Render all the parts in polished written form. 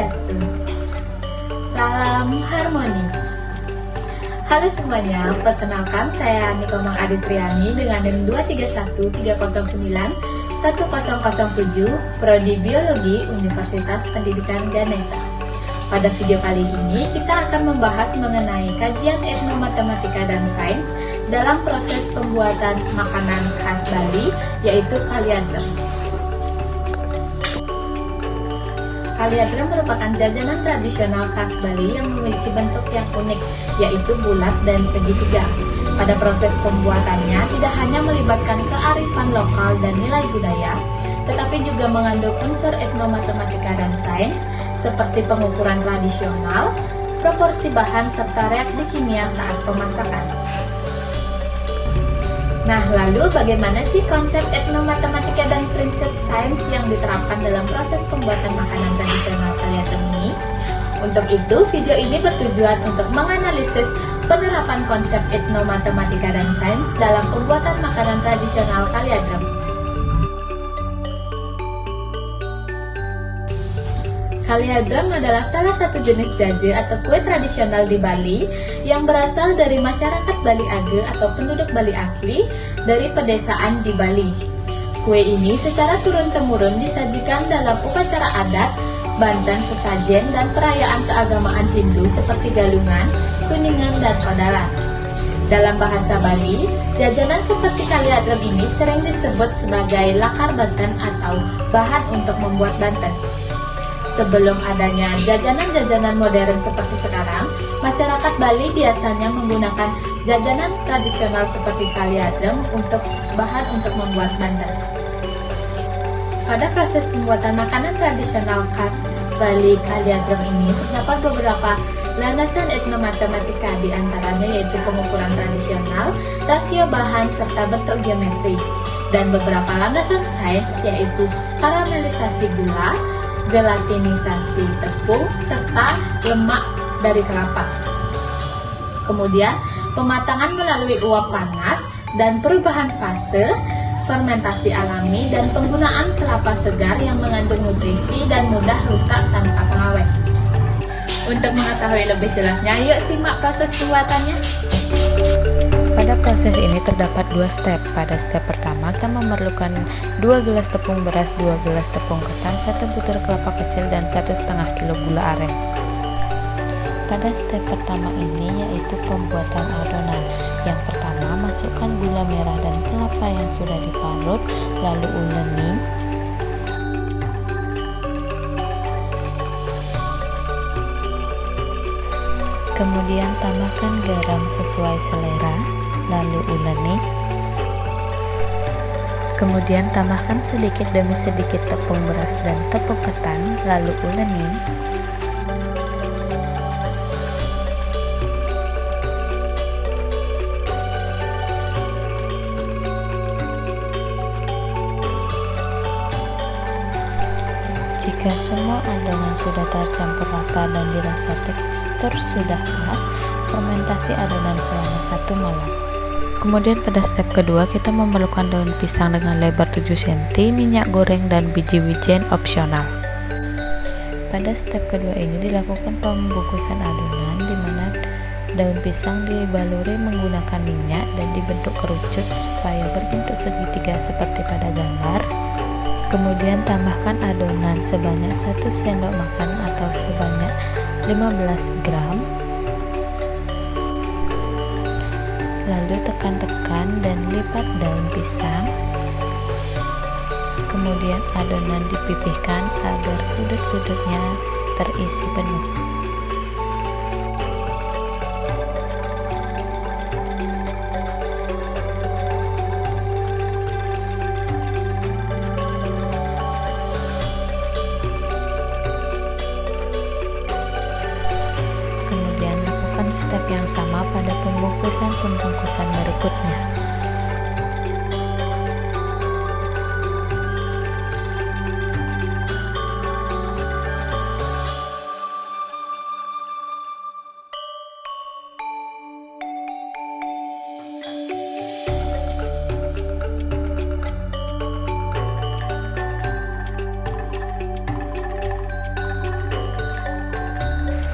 Swastiastu. Salam harmoni. Halo semuanya, perkenalkan saya Nikomang Aditriani dengan NIM 23130910007 Prodi Biologi Universitas Pendidikan Ganesha. Pada video kali ini kita akan membahas mengenai kajian etnomatematika dan sains dalam proses pembuatan makanan khas Bali, yaitu kaliadrem. Kaliadrem merupakan jajanan tradisional khas Bali yang memiliki bentuk yang unik, yaitu bulat dan segitiga. Pada proses pembuatannya tidak hanya melibatkan kearifan lokal dan nilai budaya, tetapi juga mengandung unsur etnomatematika dan sains seperti pengukuran tradisional, proporsi bahan, serta reaksi kimia saat pemasakan. Nah, lalu bagaimana sih konsep etnomatematika dan prinsip sains yang diterapkan dalam proses pembuatan makanan tradisional kaliadrem ini? Untuk itu, video ini bertujuan untuk menganalisis penerapan konsep etnomatematika dan sains dalam pembuatan makanan tradisional kaliadrem. Kaliadrem adalah salah satu jenis jaje atau kue tradisional di Bali yang berasal dari masyarakat Bali Age atau penduduk Bali asli dari pedesaan di Bali. Kue ini secara turun-temurun disajikan dalam upacara adat, banten sesajen, dan perayaan keagamaan Hindu seperti Galungan, Kuningan, dan Kodalan. Dalam bahasa Bali, jajanan seperti kaliadrem ini sering disebut sebagai lakar banten atau bahan untuk membuat banten. Sebelum adanya jajanan-jajanan modern seperti sekarang, masyarakat Bali biasanya menggunakan jajanan tradisional seperti kaliadrem untuk bahan untuk membuat banten. Pada proses pembuatan makanan tradisional khas Bali kaliadrem ini terdapat beberapa landasan etnomatematika, di antaranya yaitu pengukuran tradisional, rasio bahan, serta bentuk geometri, dan beberapa landasan sains yaitu karamelisasi gula, gelatinisasi tepung, serta lemak dari kelapa. Kemudian, pematangan melalui uap panas dan perubahan fase, fermentasi alami, dan penggunaan kelapa segar yang mengandung nutrisi dan mudah rusak tanpa pengawet. Untuk mengetahui lebih jelasnya, yuk simak proses pembuatannya. Pada proses ini terdapat dua step. Pada step pertama, kita memerlukan 2 gelas tepung beras, 2 gelas tepung ketan, 1 butir kelapa kecil, dan 1,5 kg gula aren. Pada step pertama ini yaitu pembuatan adonan. Yang pertama, masukkan gula merah dan kelapa yang sudah diparut, lalu uleni. Kemudian tambahkan garam sesuai selera, lalu uleni. Kemudian tambahkan sedikit demi sedikit tepung beras dan tepung ketan, lalu uleni. Jika semua adonan sudah tercampur rata dan dirasa tekstur sudah pas, fermentasi adonan selama 1 malam. Kemudian pada step kedua kita memerlukan daun pisang dengan lebar 7 cm, minyak goreng, dan biji wijen opsional. Pada step kedua ini dilakukan pembungkusan adonan, di mana daun pisang dibaluri menggunakan minyak dan dibentuk kerucut supaya berbentuk segitiga seperti pada gambar. Kemudian tambahkan adonan sebanyak 1 sendok makan atau sebanyak 15 gram. Lalu tekan-tekan dan lipat daun pisang. Kemudian adonan dipipihkan agar sudut-sudutnya terisi penuh. Step yang sama pada pembungkusan berikutnya.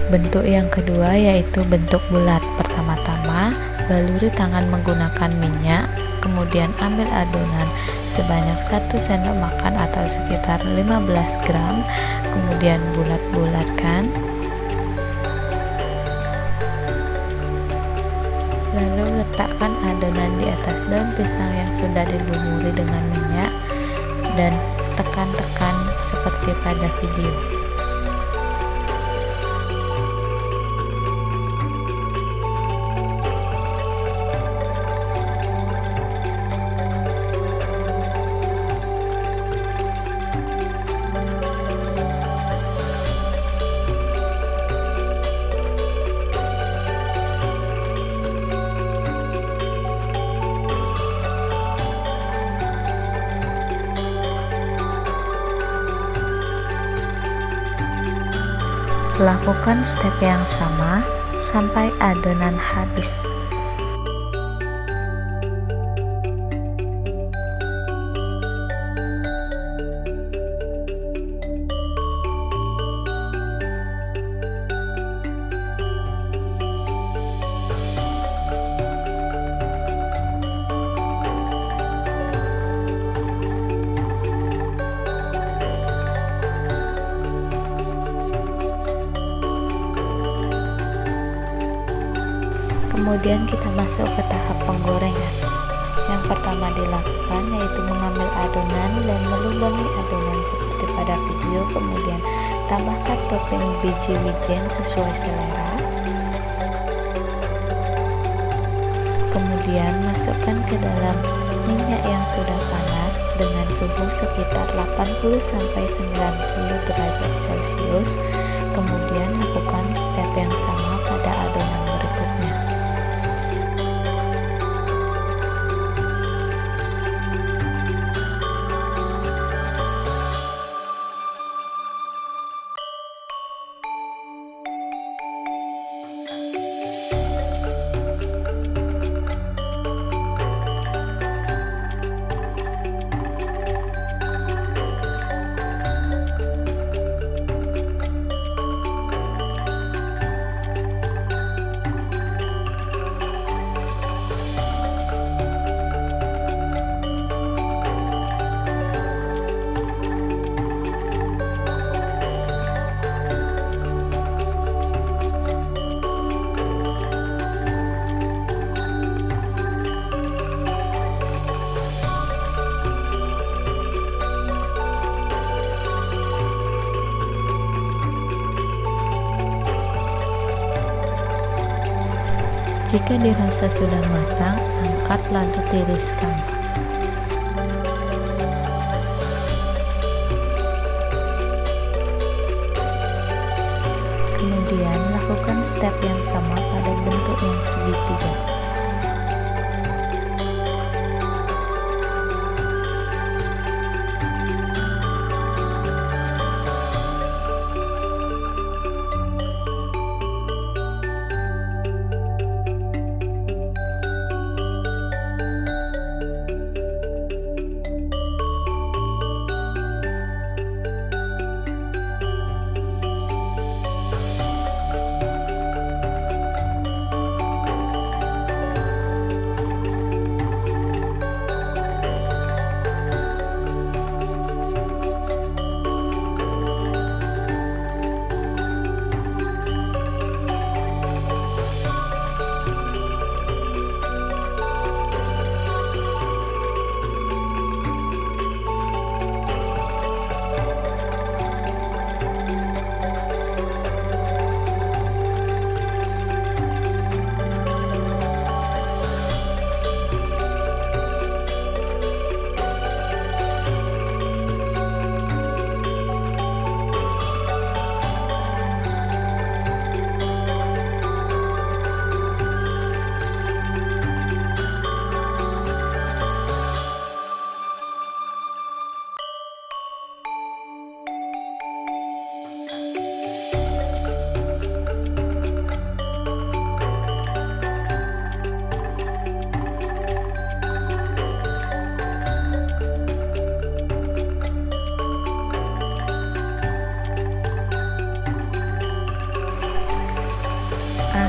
Bentuk yang kedua yaitu bentuk bulat. Pertama-tama, baluri tangan menggunakan minyak, kemudian ambil adonan sebanyak 1 sendok makan atau sekitar 15 gram, kemudian bulat-bulatkan. Lalu letakkan adonan di atas daun pisang yang sudah dilumuri dengan minyak dan tekan-tekan seperti pada video. Lakukan step yang sama sampai adonan habis. Kemudian kita masuk ke tahap penggorengan. Yang pertama dilakukan yaitu mengambil adonan dan melubangi adonan seperti pada video, kemudian tambahkan topping biji wijen sesuai selera. Kemudian masukkan ke dalam minyak yang sudah panas dengan suhu sekitar 80-90 derajat Celcius. Kemudian lakukan step yang sama pada adonan berikutnya. Jika dirasa sudah matang, angkat lalu tiriskan. Kemudian lakukan step yang sama pada bentuk yang segitiga.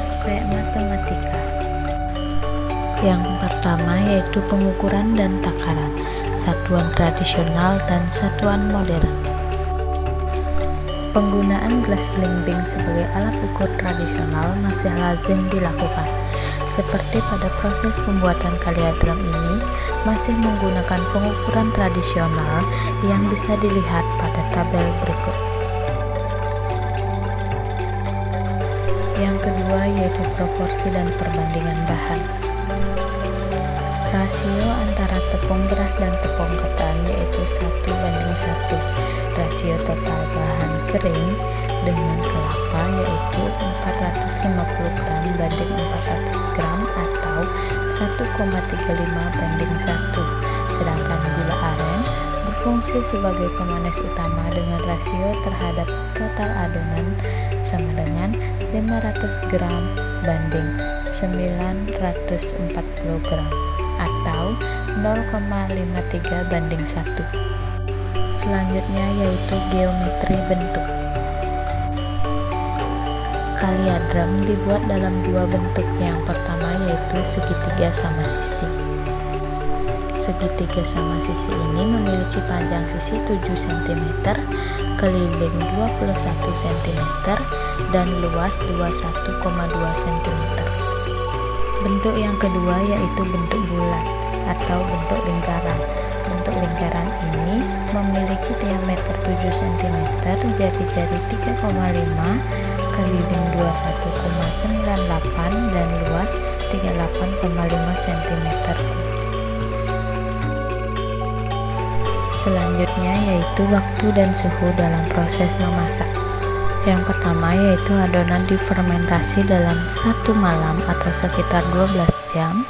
aspek matematika. Yang pertama yaitu pengukuran dan takaran, satuan tradisional dan satuan modern. Penggunaan gelas blimbing sebagai alat ukur tradisional masih lazim dilakukan. Seperti pada proses pembuatan kaliadram ini masih menggunakan pengukuran tradisional yang bisa dilihat pada tabel berikut. Yang kedua yaitu proporsi dan perbandingan bahan. Rasio antara tepung beras dan tepung ketan yaitu 1:1. Rasio total bahan kering dengan kelapa yaitu 450 gram banding 400 gram atau 1,35:1. Sedangkan gula aren berfungsi sebagai pemanis utama dengan rasio terhadap total adonan sama dengan 500 gram banding 940 gram atau 0,53:1. Selanjutnya yaitu geometri bentuk. Kaliadram dibuat dalam dua bentuk. Yang pertama yaitu segitiga sama sisi. Segitiga sama sisi ini memiliki panjang sisi 7 cm, keliling 21 cm, dan luas 21,2 cm. Bentuk yang kedua yaitu bentuk bulat atau bentuk lingkaran. Bentuk lingkaran ini memiliki diameter 7 cm, jari-jari 3,5, keliling 21,98 dan luas 38,5 cm. Selanjutnya yaitu waktu dan suhu dalam proses memasak. Yang pertama yaitu adonan difermentasi dalam 1 malam atau sekitar 12 jam.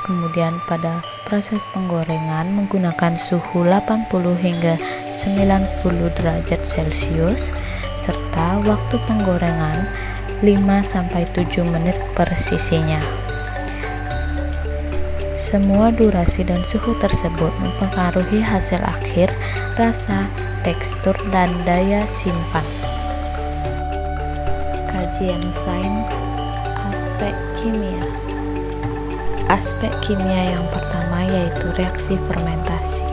Kemudian pada proses penggorengan menggunakan suhu 80 hingga 90 derajat Celcius serta waktu penggorengan 5-7 menit per sisinya. Semua durasi dan suhu tersebut mempengaruhi hasil akhir, rasa, tekstur, dan daya simpan. Kajian sains aspek kimia. Aspek kimia yang pertama yaitu reaksi fermentasi.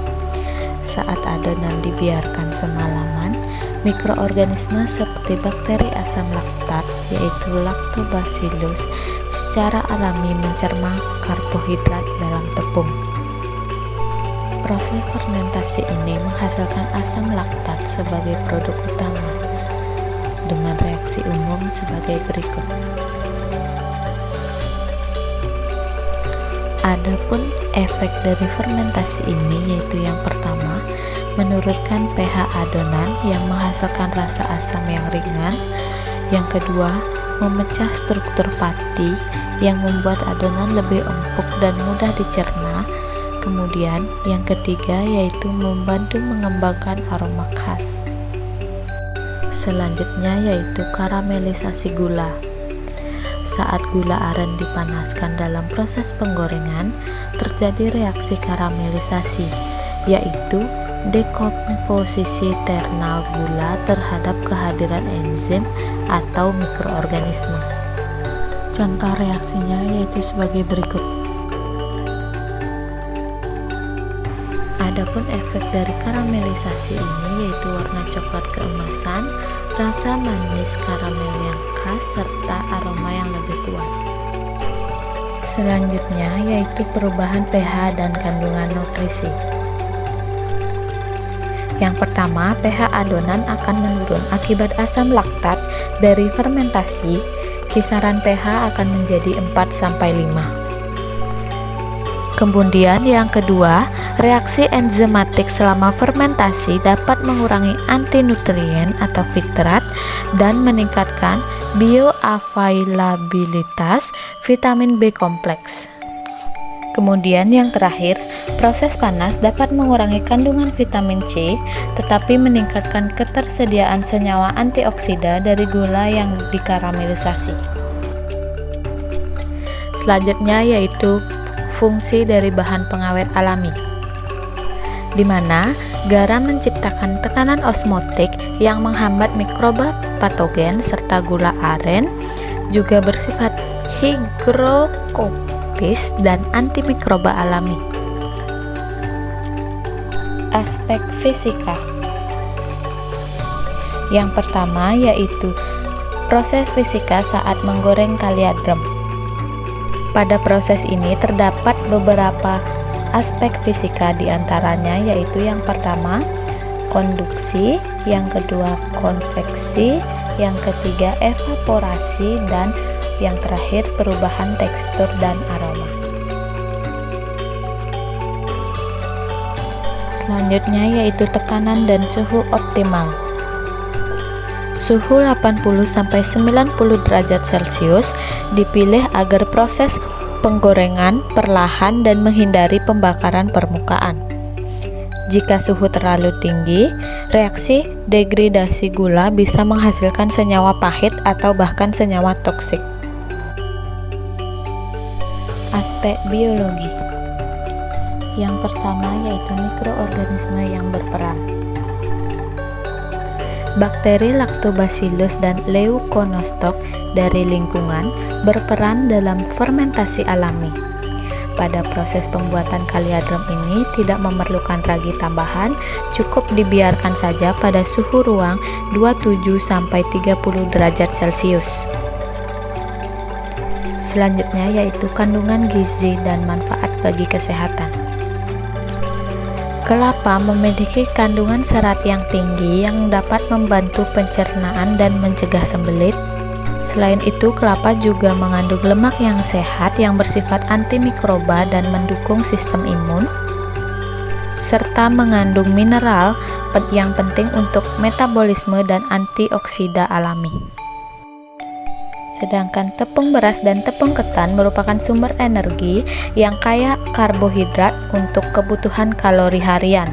Saat adonan dibiarkan semalaman, mikroorganisme seperti bakteri asam laktat yaitu Lactobacillus secara alami mencerna karbohidrat dalam tepung. Proses fermentasi ini menghasilkan asam laktat sebagai produk utama dengan reaksi umum sebagai berikut. Adapun efek dari fermentasi ini yaitu yang pertama, menurunkan pH adonan yang menghasilkan rasa asam yang ringan. Yang kedua, memecah struktur pati yang membuat adonan lebih empuk dan mudah dicerna. Kemudian, yang ketiga yaitu membantu mengembangkan aroma khas. Selanjutnya yaitu karamelisasi gula. Saat gula aren dipanaskan dalam proses penggorengan, terjadi reaksi karamelisasi, yaitu dekomposisi ternal gula terhadap kehadiran enzim atau mikroorganisme. Contoh reaksinya yaitu sebagai berikut. Adapun efek dari karamelisasi ini yaitu warna coklat keemasan, rasa manis karamel yang khas, serta aroma yang lebih kuat. Selanjutnya yaitu perubahan pH dan kandungan nutrisi. Yang pertama, pH adonan akan menurun akibat asam laktat dari fermentasi. Kisaran pH akan menjadi 4-5. Kemudian yang kedua, reaksi enzimatik selama fermentasi dapat mengurangi antinutrien atau fitrat dan meningkatkan bioavailabilitas vitamin B kompleks. Kemudian yang terakhir, proses panas dapat mengurangi kandungan vitamin C tetapi meningkatkan ketersediaan senyawa antioksida dari gula yang dikaramelisasi. Selanjutnya yaitu fungsi dari bahan pengawet alami, di mana garam menciptakan tekanan osmotik yang menghambat mikroba patogen serta gula aren juga bersifat higrokopis dan antimikroba alami. Aspek fisika. Yang pertama yaitu proses fisika saat menggoreng kaliadrem. Pada proses ini terdapat beberapa aspek fisika, diantaranya yaitu yang pertama konduksi, yang kedua konveksi, yang ketiga evaporasi, dan yang terakhir perubahan tekstur dan aroma. Selanjutnya yaitu tekanan dan suhu optimal. Suhu 80-90 derajat Celcius dipilih agar proses penggorengan perlahan dan menghindari pembakaran permukaan. Jika suhu terlalu tinggi, reaksi degradasi gula bisa menghasilkan senyawa pahit atau bahkan senyawa toksik. Aspek biologi. Yang pertama yaitu mikroorganisme yang berperan. Bakteri Lactobacillus dan Leuconostoc dari lingkungan berperan dalam fermentasi alami. Pada proses pembuatan kaliadrem ini tidak memerlukan ragi tambahan, cukup dibiarkan saja pada suhu ruang 27-30 derajat Celcius. Selanjutnya yaitu kandungan gizi dan manfaat bagi kesehatan. Kelapa memiliki kandungan serat yang tinggi yang dapat membantu pencernaan dan mencegah sembelit. Selain itu, kelapa juga mengandung lemak yang sehat yang bersifat antimikroba dan mendukung sistem imun, serta mengandung mineral yang penting untuk metabolisme dan antioksida alami. Sedangkan tepung beras dan tepung ketan merupakan sumber energi yang kaya karbohidrat untuk kebutuhan kalori harian.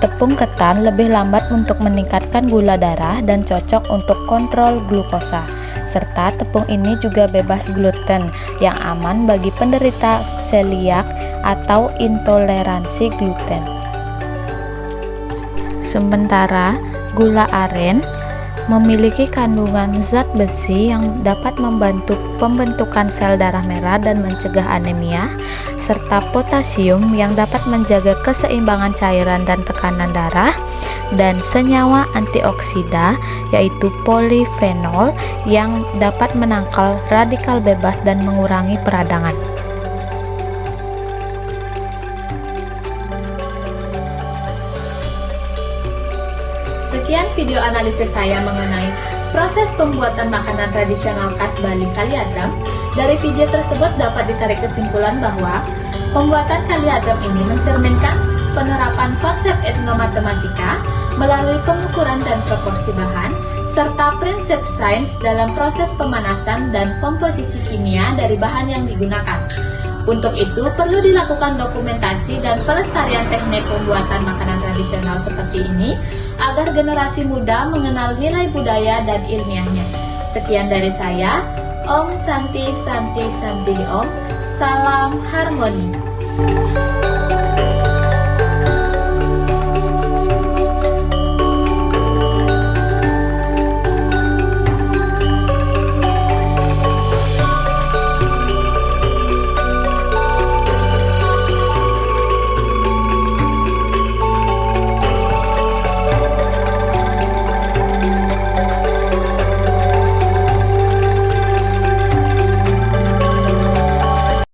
Tepung ketan lebih lambat untuk meningkatkan gula darah dan cocok untuk kontrol glukosa. Serta tepung ini juga bebas gluten yang aman bagi penderita celiak atau intoleransi gluten. Sementara gula aren memiliki kandungan zat besi yang dapat membantu pembentukan sel darah merah dan mencegah anemia, serta potasium yang dapat menjaga keseimbangan cairan dan tekanan darah, dan senyawa antioksida yaitu polifenol yang dapat menangkal radikal bebas dan mengurangi peradangan. Sekian video analisis saya mengenai proses pembuatan makanan tradisional khas Bali kaliadrem. Dari video tersebut dapat ditarik kesimpulan bahwa pembuatan kaliadrem ini mencerminkan penerapan konsep etnomatematika melalui pengukuran dan proporsi bahan, serta prinsip sains dalam proses pemanasan dan komposisi kimia dari bahan yang digunakan. Untuk itu, perlu dilakukan dokumentasi dan pelestarian teknik pembuatan makanan tradisional seperti ini, agar generasi muda mengenal nilai budaya dan ilmiahnya. Sekian dari saya, Om Santi Santi Santi Om, salam harmoni.